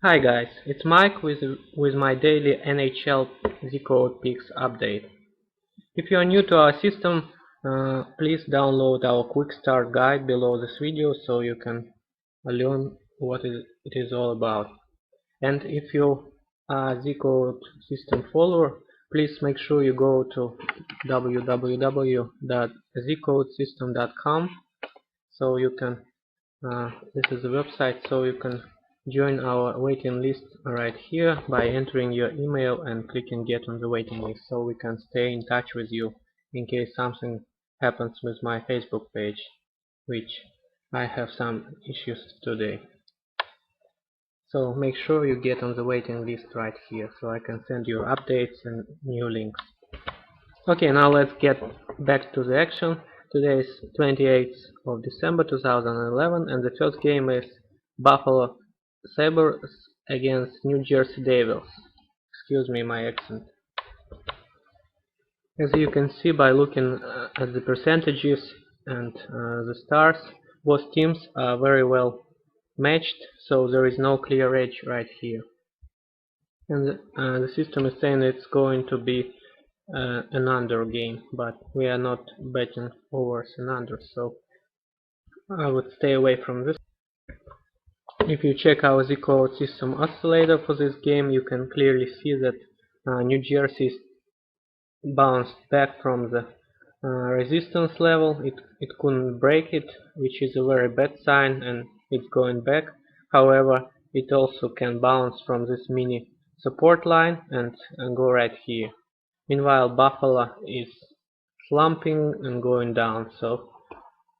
Hi guys, it's Mike with my daily NHL ZCode picks update. If you are new to our system, please download our quick start guide below this video so you can learn what it is all about. And if you are a ZCode system follower, please make sure you go to www.zcodesystem.com so you can this is the website, so you can join our waiting list right here by entering your email and clicking get on the waiting list, so we can stay in touch with you in case something happens with my Facebook page, which I have some issues today. So make sure you get on the waiting list right here so I can send you updates and new links. Okay, now let's get back to the action. Today is 28th of December 2011 and the first game is Buffalo Sabres against New Jersey Devils. Excuse me my accent. As you can see by looking at the percentages and the stars, both teams are very well matched, so there is no clear edge right here. And the system is saying it's going to be an under game, but we are not betting overs and unders, so I would stay away from this. If you check our ZCode system oscillator for this game, you can clearly see that New Jersey bounced back from the resistance level. It couldn't break it, which is a very bad sign, and it's going back. However, it also can bounce from this mini support line and go right here. Meanwhile, Buffalo is slumping and going down, so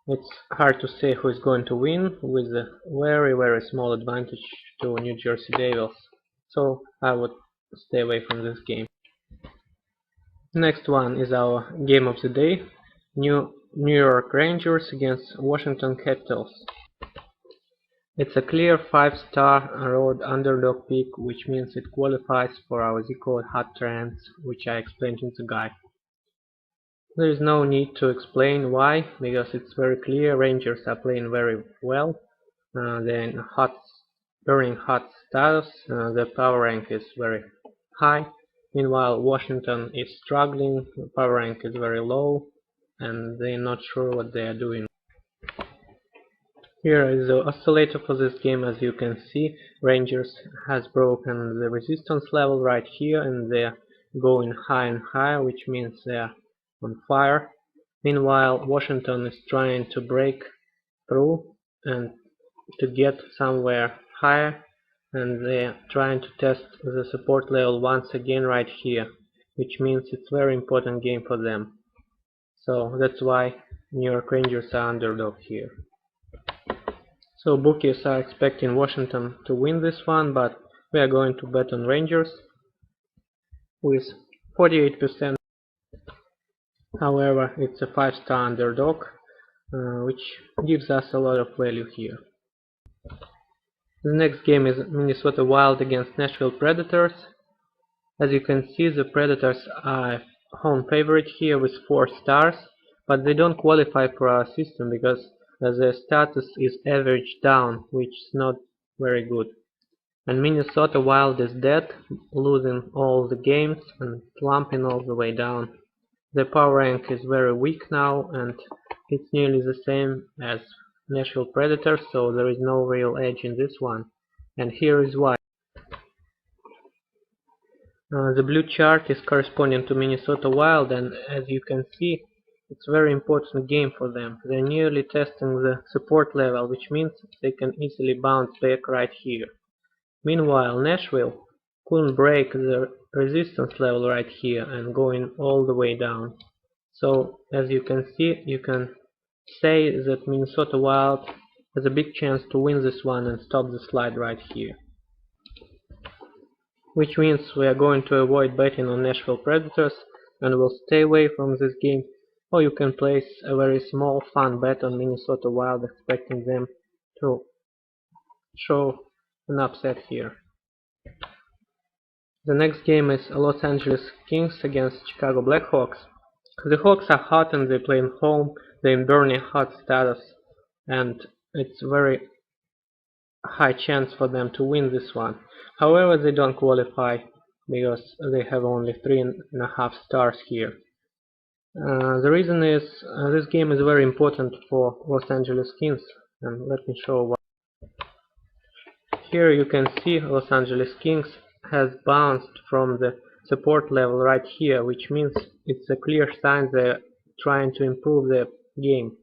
it's hard to say who is going to win with a very small advantage to New Jersey Devils. So I would stay away from this game. Next one is our game of the day. New York Rangers against Washington Capitals. It's a clear 5-star road underdog pick, which means it qualifies for our ZCode hot trends, which I explained in the guide. There is no need to explain why, because it's very clear. Rangers are playing very well. They're in burning hot status. Their power rank is very high. Meanwhile, Washington is struggling. The power rank is very low, and they're not sure what they are doing. Here is the oscillator for this game. As you can see, Rangers has broken the resistance level right here, and they're going higher and higher, which means they're on fire. Meanwhile, Washington is trying to break through and to get somewhere higher, and they're trying to test the support level once again right here, which means it's a very important game for them. So that's why New York Rangers are underdog here. So bookies are expecting Washington to win this one, but we are going to bet on Rangers with 48%. However, it's a 5-star underdog, which gives us a lot of value here. The next game is Minnesota Wild against Nashville Predators. As you can see, the Predators are home favorite here with 4 stars, but they don't qualify for our system because their status is average down, which is not very good. And Minnesota Wild is dead, losing all the games and slumping all the way down. Their power rank is very weak now, and it's nearly the same as Nashville Predators, so there is no real edge in this one. And here is why. The blue chart is corresponding to Minnesota Wild, and as you can see, it's a very important game for them. They're nearly testing the support level, which means they can easily bounce back right here. Meanwhile, Nashville couldn't break the resistance level right here and going all the way down. So, as you can see, you can say that Minnesota Wild has a big chance to win this one and stop the slide right here. Which means we are going to avoid betting on Nashville Predators and will stay away from this game, or you can place a very small fun bet on Minnesota Wild, expecting them to show an upset here. The next game is Los Angeles Kings against Chicago Blackhawks. The Hawks are hot and they play in home, they're in burning hot status, and it's very high chance for them to win this one. However, they don't qualify because they have only 3.5 stars here. The reason is this game is very important for Los Angeles Kings, and let me show why. Here you can see Los Angeles Kings has bounced from the support level right here, which means it's a clear sign they're trying to improve their game.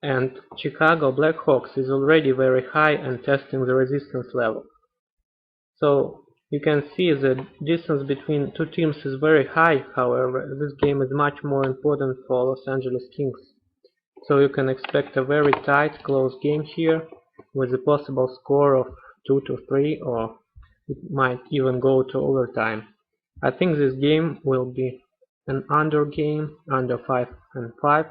And Chicago Blackhawks is already very high and testing the resistance level. So you can see the distance between two teams is very high. However, this game is much more important for Los Angeles Kings. So you can expect a very tight, close game here with a possible score of 2-3, or it might even go to overtime. I think this game will be an under game, under 5-5.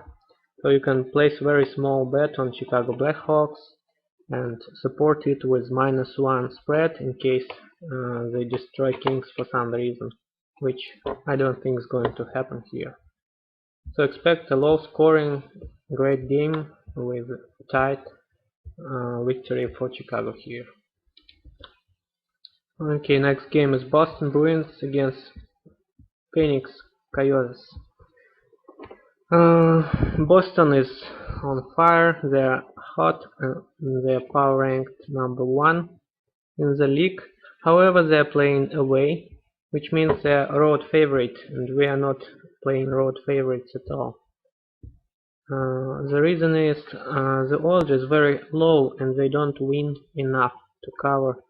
So you can place very small bet on Chicago Blackhawks and support it with -1 spread in case they destroy Kings for some reason, which I don't think is going to happen here. So expect a low scoring, great game with tight victory for Chicago here. Okay, next game is Boston Bruins against Phoenix Coyotes. Boston is on fire, they're hot, they're power ranked #1 in the league. However, they're playing away, which means they're road favorite, and we are not playing road favorites at all. The reason is the odds is very low and they don't win enough to cover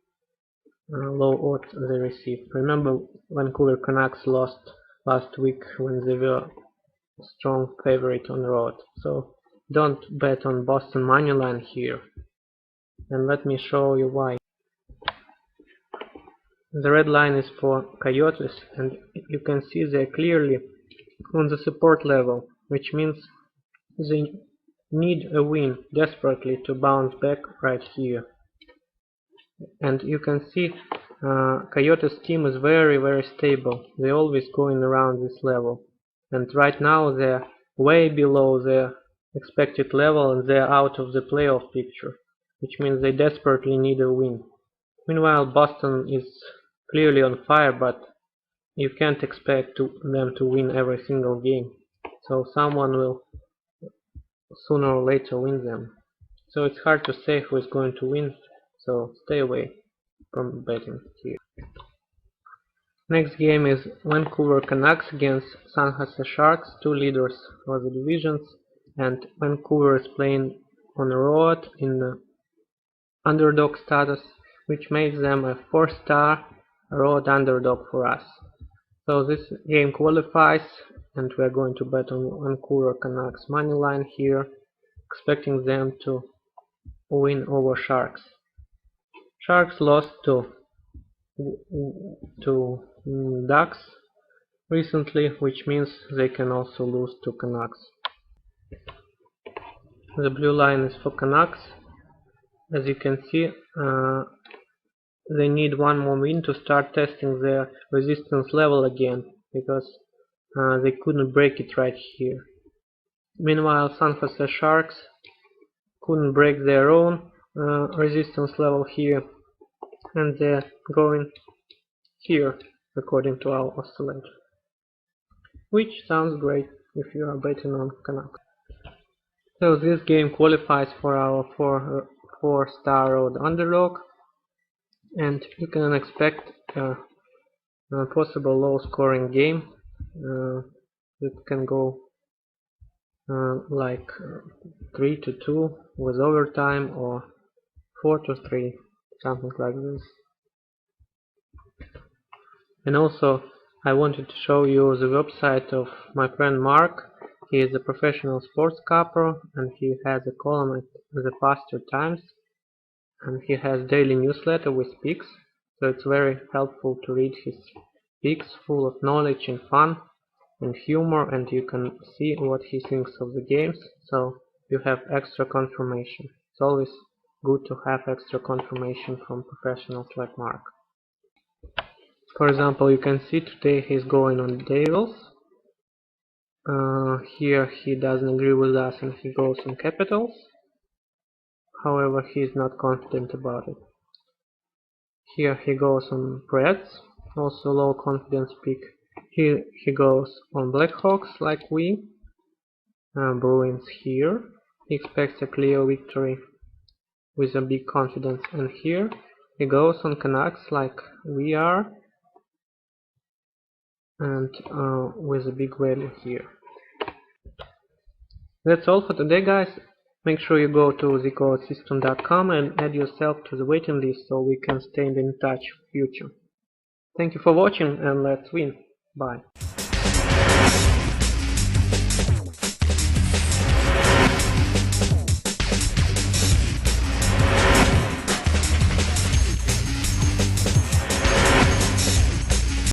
low odds they receive. Remember, Vancouver Canucks lost last week when they were strong favorite on the road. So don't bet on Boston moneyline here. And let me show you why. The red line is for Coyotes, and you can see they're clearly on the support level, which means they need a win desperately to bounce back right here. And you can see Coyotes team is very stable. They're always going around this level. And right now they're way below their expected level and they're out of the playoff picture, which means they desperately need a win. Meanwhile, Boston is clearly on fire, but you can't expect them to win every single game. So someone will sooner or later win them. So it's hard to say who is going to win, so stay away from betting here. Next game is Vancouver Canucks against San Jose Sharks, two leaders for the divisions, and Vancouver is playing on the road in the underdog status, which makes them a 4-star road underdog for us. So this game qualifies, and we are going to bet on Vancouver Canucks moneyline here, expecting them to win over Sharks. Sharks lost to Ducks recently, which means they can also lose to Canucks. The blue line is for Canucks. As you can see, they need one more win to start testing their resistance level again, because they couldn't break it right here. Meanwhile, San Jose Sharks couldn't break their own resistance level here, and they're going here according to our oscillator, which sounds great if you are betting on Canucks. So this game qualifies for our 4-star road underdog, and you can expect a possible low scoring game. It can go like 3-2 with overtime, or 4-3, something like this. And also I wanted to show you the website of my friend Mark. He is a professional sports scalper and he has a column at the Faster Times, and he has daily newsletter with picks, so it's very helpful to read his picks, full of knowledge and fun and humor, and you can see what he thinks of the games, so you have extra confirmation. It's always good to have extra confirmation from professionals like Mark. For example, you can see today he's going on Devils. Here he doesn't agree with us and he goes on Capitals. however he is not confident about it. Here he goes on Preds, also low confidence pick. Here he goes on Blackhawks like we. Bruins here. He expects a clear victory with a big confidence, and here he goes on Canucks like we are, and with a big value here. That's all for today, guys. Make sure you go to ZCodesystem.com and add yourself to the waiting list so we can stay in touch for future. Thank you for watching, and let's win. Bye.